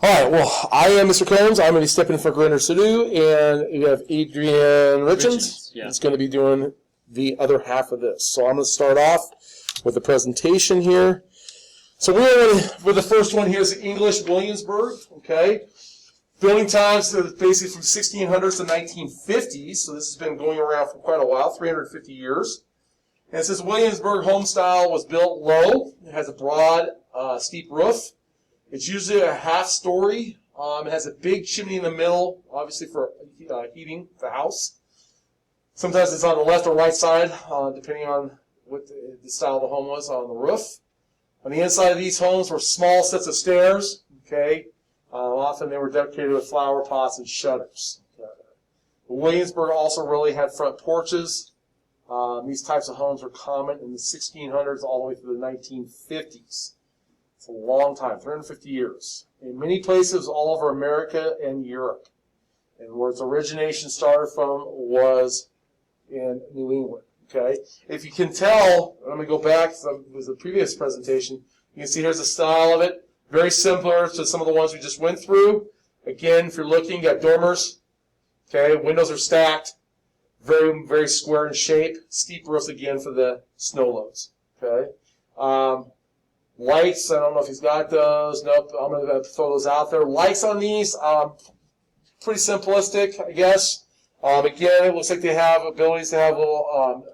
All right, well, I am Mr. Combs. I'm going to be stepping in for Gurinder and you have Adrian Richens. Yeah. He's going to be doing the other half of this. So I'm going to start off with the presentation here. So we're the first one here is English-Williamsburg, okay? Building times are basically from 1600s to 1950s, so this has been going around for quite a while, 350 years. And it says Williamsburg home style was built low. It has a broad, steep roof. It's usually a half story. It has a big chimney in the middle, obviously for heating the house. Sometimes it's on the left or right side, depending on what the style of the home was on the roof. On the inside of these homes were small sets of stairs. Okay, often they were decorated with flower pots and shutters. Williamsburg also really had front porches. These types of homes were common in the 1600s all the way through the 1950s. It's a long time, 350 years. In many places all over America and Europe. And where its origination started from was in New England. Okay, if you can tell, I'm going to go back to the previous presentation. You can see here's the style of it. Very similar to some of the ones we just went through. Again, if you're looking, you got dormers. Okay, windows are stacked. Very, very square in shape. Steep roofs again for the snow loads. Okay. Lights, I don't know if he's got those. Nope, I'm going to throw those out there. Lights on these, pretty simplistic, I guess. Again, it looks like they have abilities to have little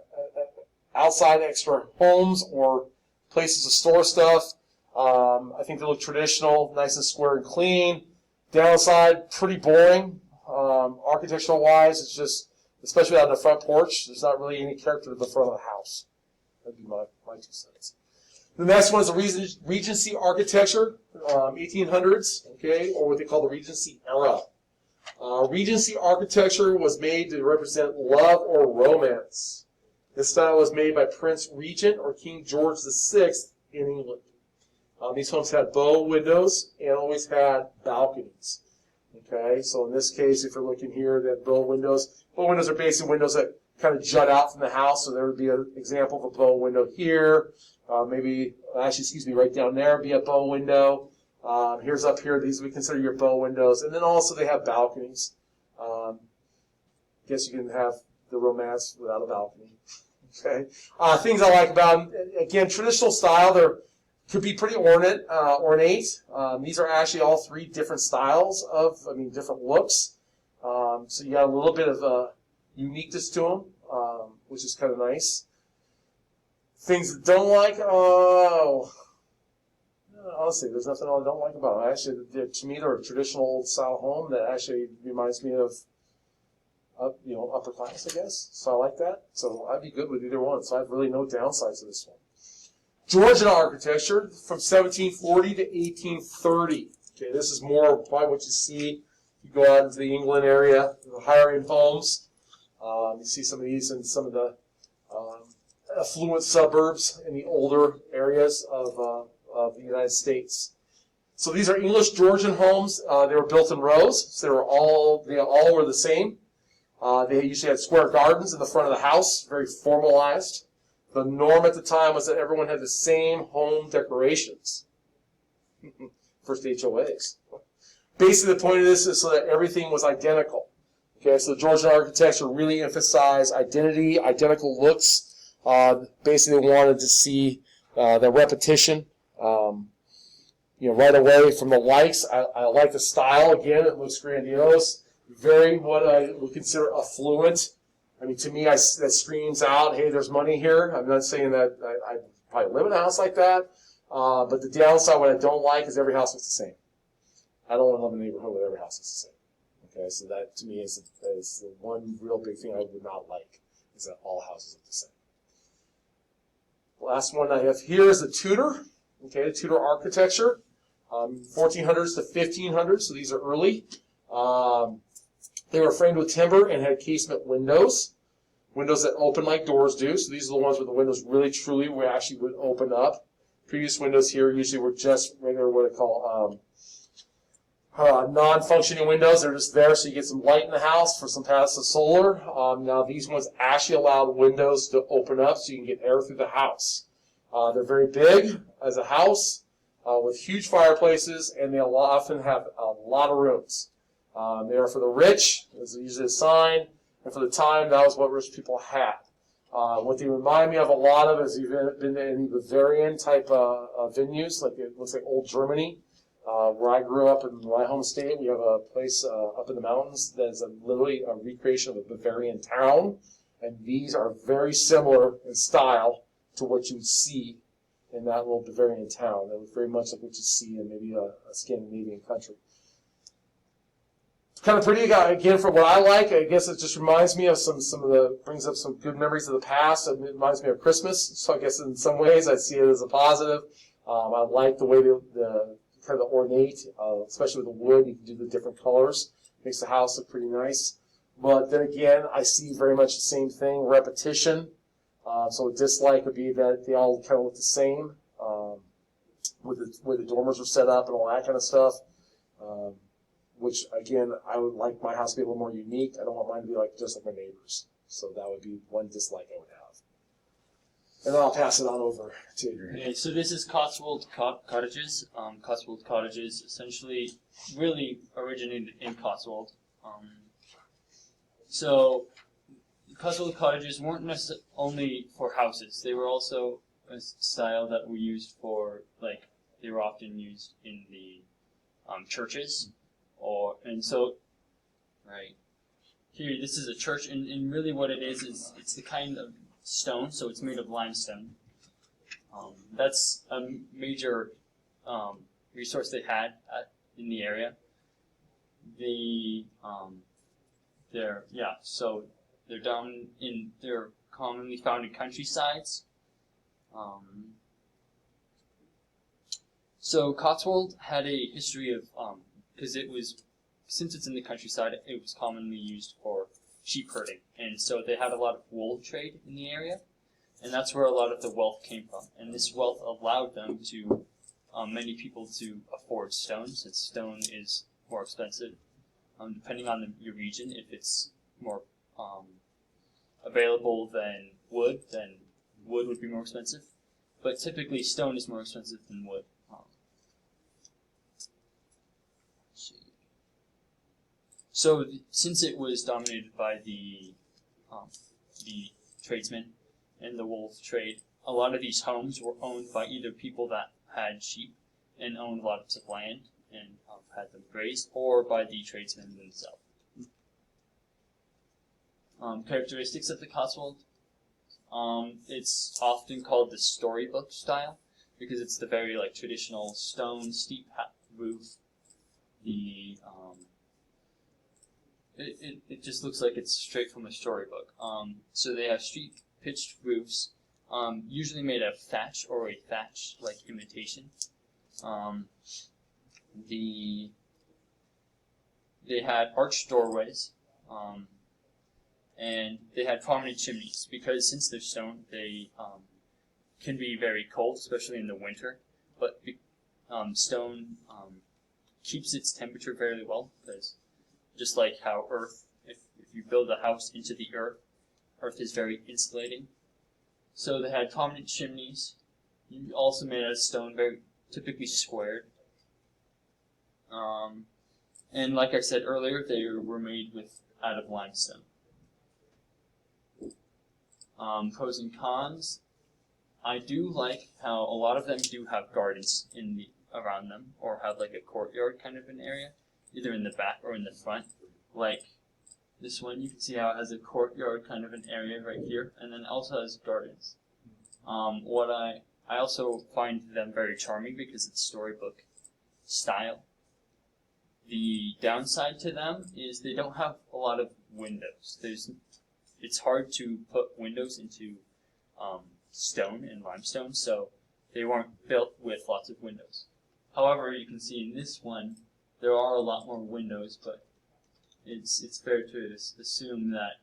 outside extra homes or places to store stuff. I think they look traditional, nice and square and clean. Downside, pretty boring. Architectural-wise, it's just, especially out on the front porch, there's not really any character to the front of the house. That'd be my 2 cents. The next one is the Regency Architecture, 1800s, okay, or what they call the Regency era. Regency Architecture was made to represent love or romance. This style was made by Prince Regent or King George VI in England. These homes had bow windows and always had balconies. Okay, so in this case, if you're looking here, they have bow windows. Bow windows are basically windows that kind of jut out from the house, so there would be an example of a bow window here. Right down there would be a bow window. Here's up here, these we consider your bow windows. And then also they have balconies. Guess you can have the romance without a balcony. Okay. Things I like about them, again, traditional style, they could be pretty ornate. These are actually all three different styles different looks. So you got a little bit of uniqueness to them, which is kind of nice. Things that don't like, honestly, there's nothing I don't like about them. Actually, to me, they're a traditional old style home that actually reminds me of, upper class, I guess. So I like that. So I'd be good with either one. So I have really no downsides to this one. Georgian Architecture from 1740 to 1830. Okay, this is more probably what you see if you go out into the England area, the higher-end homes. You see some of these in some of the affluent suburbs in the older areas of the United States. So these are English Georgian homes. They were built in rows, so they all were the same. They usually had square gardens in the front of the house, very formalized. The norm at the time was that everyone had the same home decorations. First HOAs. Basically, the point of this is so that everything was identical. Okay, so the Georgian architecture really emphasized identity, identical looks. Basically, they wanted to see the repetition. Right away from the lights. I like the style. Again, it looks grandiose. Very what I would consider affluent. I mean, to me, that screams out, hey, there's money here. I'm not saying that I probably live in a house like that. But the downside, what I don't like, is every house looks the same. I don't want to live in a neighborhood where every house is the same. Okay, so that to me is the one real big thing I would not like, is that all houses look the same. The last one I have here is the Tudor. Okay, the Tudor architecture, 1400s to 1500s, so these are early. They were framed with timber and had casement windows that open like doors do. So these are the ones where the windows really, truly, would open up. Previous windows here usually were just regular, what I call non-functioning windows. They're just there so you get some light in the house for some passive solar. Now these ones actually allow windows to open up so you can get air through the house. They're very big as a house. with huge fireplaces, and they'll often have a lot of rooms. They are for the rich, is usually a sign, and for the time, that was what rich people had. What they remind me of a lot of is you've been to any Bavarian type venues, like it looks like old Germany. Where I grew up in my home state, we have a place up in the mountains that is literally a recreation of a Bavarian town, and these are very similar in style to what you would see in that little Bavarian town. That was very much like what you see in maybe a Scandinavian country. It's kind of pretty, again, for what I like. I guess it just reminds me of some of the, brings up some good memories of the past. It reminds me of Christmas, so I guess in some ways I see it as a positive. I like the way the kind of ornate, especially with the wood. You can do the different colors. Makes the house look pretty nice. But then again, I see very much the same thing, repetition. So a dislike would be that they all kind of look the same, with the way the dormers are set up and all that kind of stuff. Which again, I would like my house to be a little more unique. I don't want mine to be like just like my neighbors. So that would be one dislike I would have. And then I'll pass it on over to Adrian. Okay, so this is Cotswold Cottages. Cotswold Cottages essentially really originated in Cotswold. So Cotswold Cottages weren't necessarily only for houses. They were also a style that we used for, like, they were often used in the churches. And so, right here, this is a church, and really what it is it's the kind of stone, so it's made of limestone. That's a major resource they had in the area. They're commonly found in countrysides. So Cotswold had a history of, because since it's in the countryside, it was commonly used for sheep herding, and so they had a lot of wool trade in the area, and that's where a lot of the wealth came from. And this wealth allowed them to, many people to afford stone, since stone is more expensive, depending on your region. If it's more available than wood, then wood would be more expensive. But typically, stone is more expensive than wood. So, since it was dominated by the tradesmen and the wool trade, a lot of these homes were owned by either people that had sheep and owned lots of land and had them grazed, or by the tradesmen themselves. Characteristics of the Cotswold. It's often called the storybook style because it's the very traditional stone steep roof. It just looks like it's straight from a storybook. So they have street pitched roofs, usually made of thatch or a thatch-like imitation. They had arched doorways, and they had prominent chimneys because since they're stone, they can be very cold, especially in the winter. But stone keeps its temperature very well because just like how earth, if you build a house into the earth is very insulating. So they had prominent chimneys, also made out of stone, very typically squared. And like I said earlier, they were made out of limestone. Pros and cons. I do like how a lot of them do have gardens around them, or have like a courtyard kind of an area, either in the back or in the front. Like this one, you can see how it has a courtyard kind of an area right here, and then also has gardens. I also find them very charming because it's storybook style. The downside to them is they don't have a lot of windows. It's hard to put windows into stone and limestone, so they weren't built with lots of windows. However, you can see in this one, there are a lot more windows, but it's fair to assume that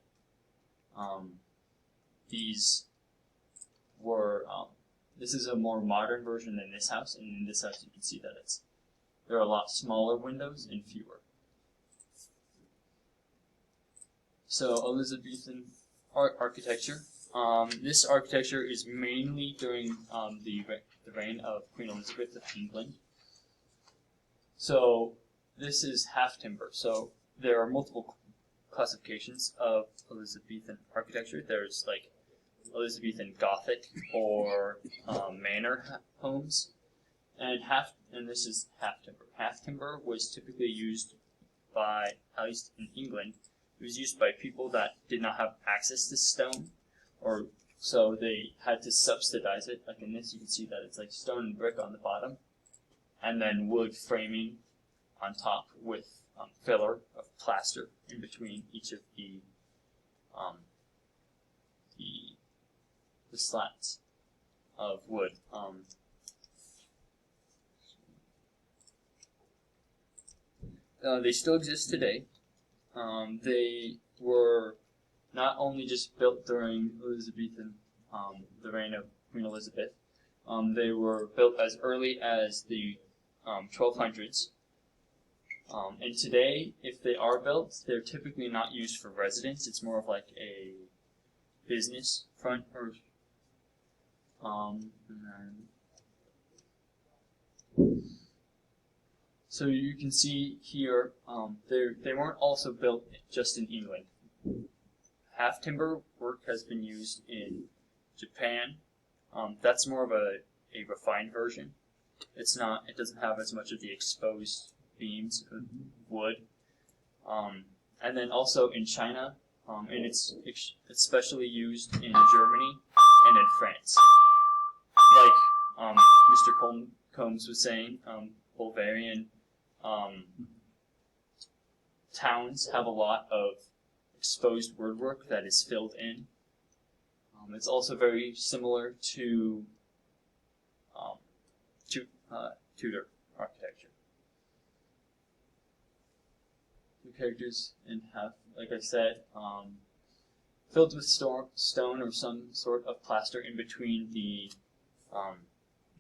this is a more modern version than this house, and in this house you can see that there are a lot smaller windows and fewer. So Elizabethan architecture, This architecture is mainly during the reign of Queen Elizabeth of England. So this is half timber. So there are multiple classifications of Elizabethan architecture. There's like Elizabethan Gothic or manor homes, and this is half timber. Half timber was typically used by, at least in England, it was used by people that did not have access to stone, or so they had to subsidize it. Like in this, you can see that it's like stone and brick on the bottom, and then wood framing on top with filler of plaster in between each of the slats of wood. They still exist today. They were not only just built during Elizabethan, the reign of Queen Elizabeth. They were built as early as the 1200s. And today, if they are built, they're typically not used for residence. It's more of like a business front, or so you can see here, they weren't also built just in England. Half timber work has been used in Japan. That's more of a refined version. It doesn't have as much of the exposed beams of wood. And then also in China, and it's especially used in Germany and in France. Like Mr. Combs was saying, Bulgarian towns have a lot of exposed woodwork that is filled in. It's also very similar to Tudor architecture. The characters in half, like I said, filled with stone or some sort of plaster in between the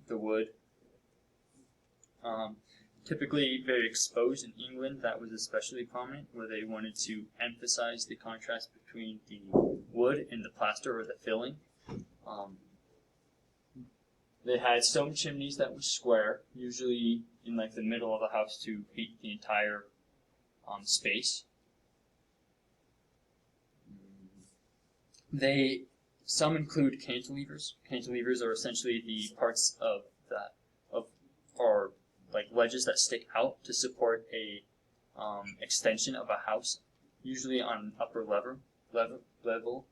wood. Typically very exposed in England. That was especially prominent, where they wanted to emphasize the contrast between the wood and the plaster or the filling. They had stone chimneys that were square, usually in like the middle of the house to heat the entire space. Some include cantilevers. Cantilevers are essentially the parts of or like ledges that stick out to support a extension of a house, usually on an upper level,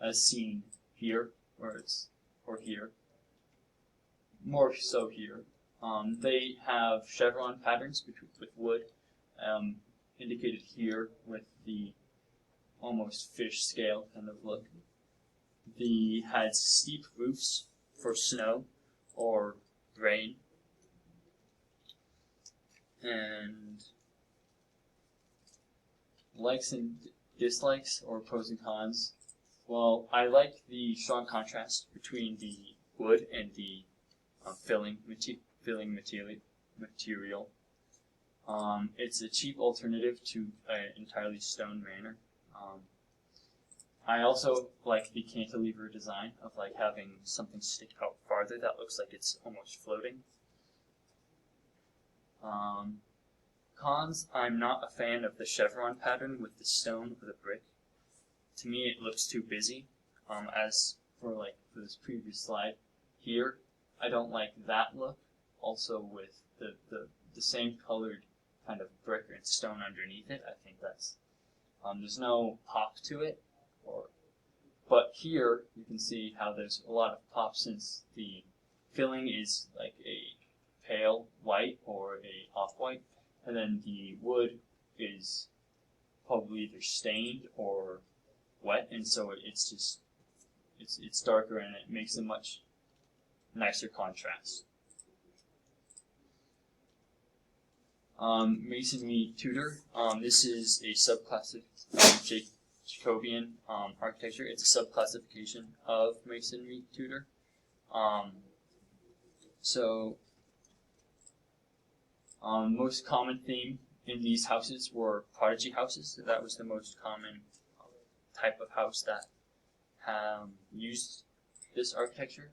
as seen here, or here, more so here. They have chevron patterns with wood, indicated here with the almost fish scale kind of look. They had steep roofs for snow or rain. And likes and dislikes, or pros and cons. Well, I like the strong contrast between the wood and the filling material. It's a cheap alternative to an entirely stone manor. I also like the cantilever design of like having something stick out farther that looks like it's almost floating. Cons, I'm not a fan of the chevron pattern with the stone or the brick. To me, it looks too busy. As for this previous slide here, I don't like that look. Also with the same colored kind of brick and stone underneath it, I think that's there's no pop to it. But here you can see how there's a lot of pop, since the filling is like a pale white or a off-white, and then the wood is probably either stained or wet, and so it's darker, and it makes a much nicer contrast. Masonry Tudor. This is a subclass of Jacobean architecture. It's a subclassification of Masonry Tudor. Most common theme in these houses were prodigy houses. That was the most common type of house that used this architecture.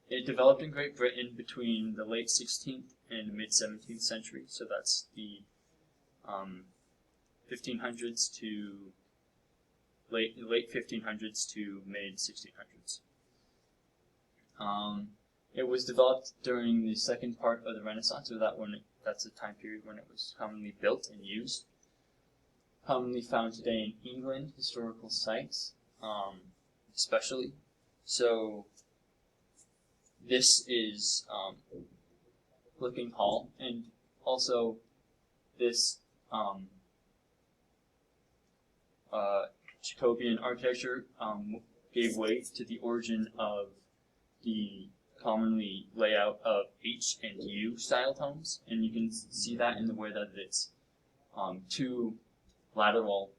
It developed in Great Britain between the late 16th and mid 17th century, so that's the 1500s to late 1500s to mid 1600s. It was developed during the second part of the Renaissance, so that's the time period when it was commonly built and used. Commonly found today in England, historical sites, especially. So this is Looking Hall, and also this Jacobean architecture gave way to the origin of the commonly layout of H and U styled homes, and you can see that in the way that it's two lateral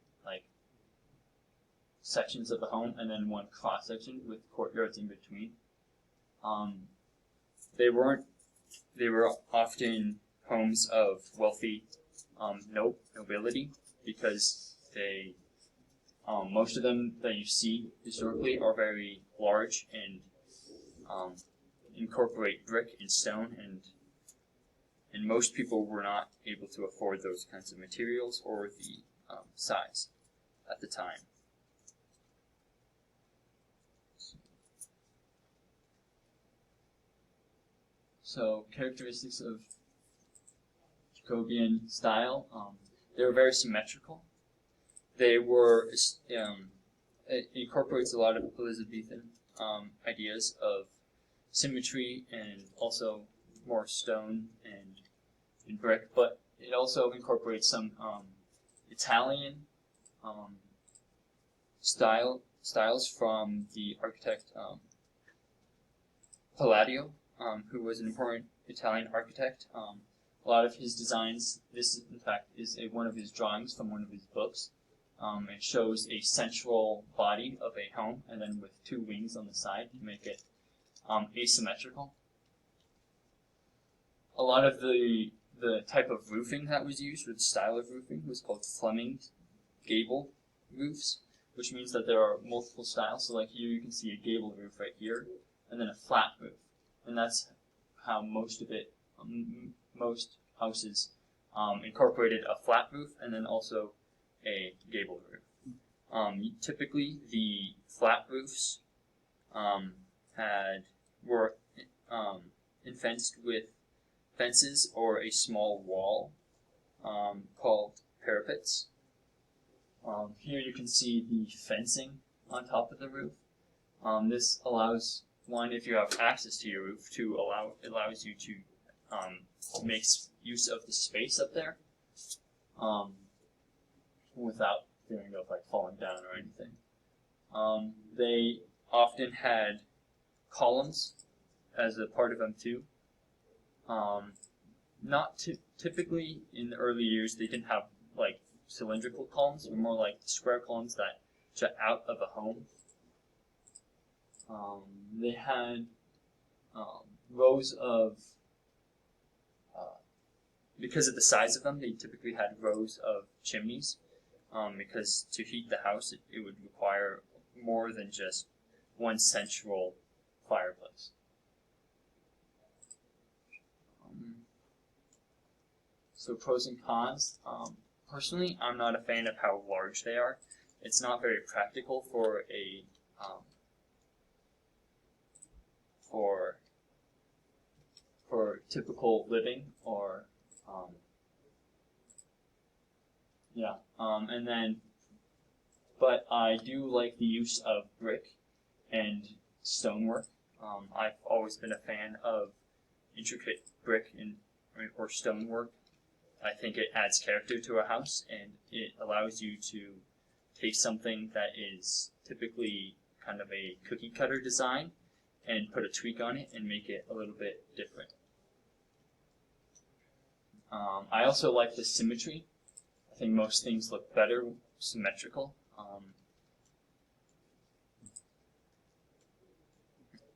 sections of the home and then one cross section with courtyards in between. They were often homes of wealthy nobility, because they most of them that you see historically are very large and incorporate brick and stone, and most people were not able to afford those kinds of materials or the size at the time. So characteristics of Jacobean style, they were very symmetrical. They were, it incorporates a lot of Elizabethan ideas of symmetry and also more stone and brick, but it also incorporates some Italian styles from the architect Palladio, who was an important Italian architect. A lot of his designs, this in fact is one of his drawings from one of his books. It shows a central body of a home and then with two wings on the side to make it asymmetrical. A lot of the type of roofing that was used, or the style of roofing, was called Fleming's gable roofs, which means that there are multiple styles. So like here you can see a gable roof right here, and then a flat roof. And that's how most houses incorporated a flat roof and then also a gable roof. Typically, the flat roofs were fenced with fences or a small wall called parapets. Here you can see the fencing on top of the roof. This allows one, if you have access to your roof, allows you to make use of the space up there without fearing of falling down or anything. They often had columns as a part of them too. Not typically in the early years they didn't have cylindrical columns, but more like square columns that jut out of a home. They had rows of, because of the size of them, they typically had rows of chimneys, because to heat the house it would require more than just one central fireplace. So pros and cons. Personally, I'm not a fan of how large they are. It's not very practical for a for typical living or but I do like the use of brick and stonework. I've always been a fan of intricate brick or stonework. I think it adds character to a house, and it allows you to take something that is typically kind of a cookie cutter design and put a tweak on it and make it a little bit different. I also like the symmetry. I think most things look better symmetrical.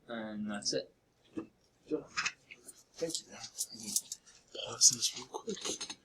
And that's it. Thank you. Pause this real quick.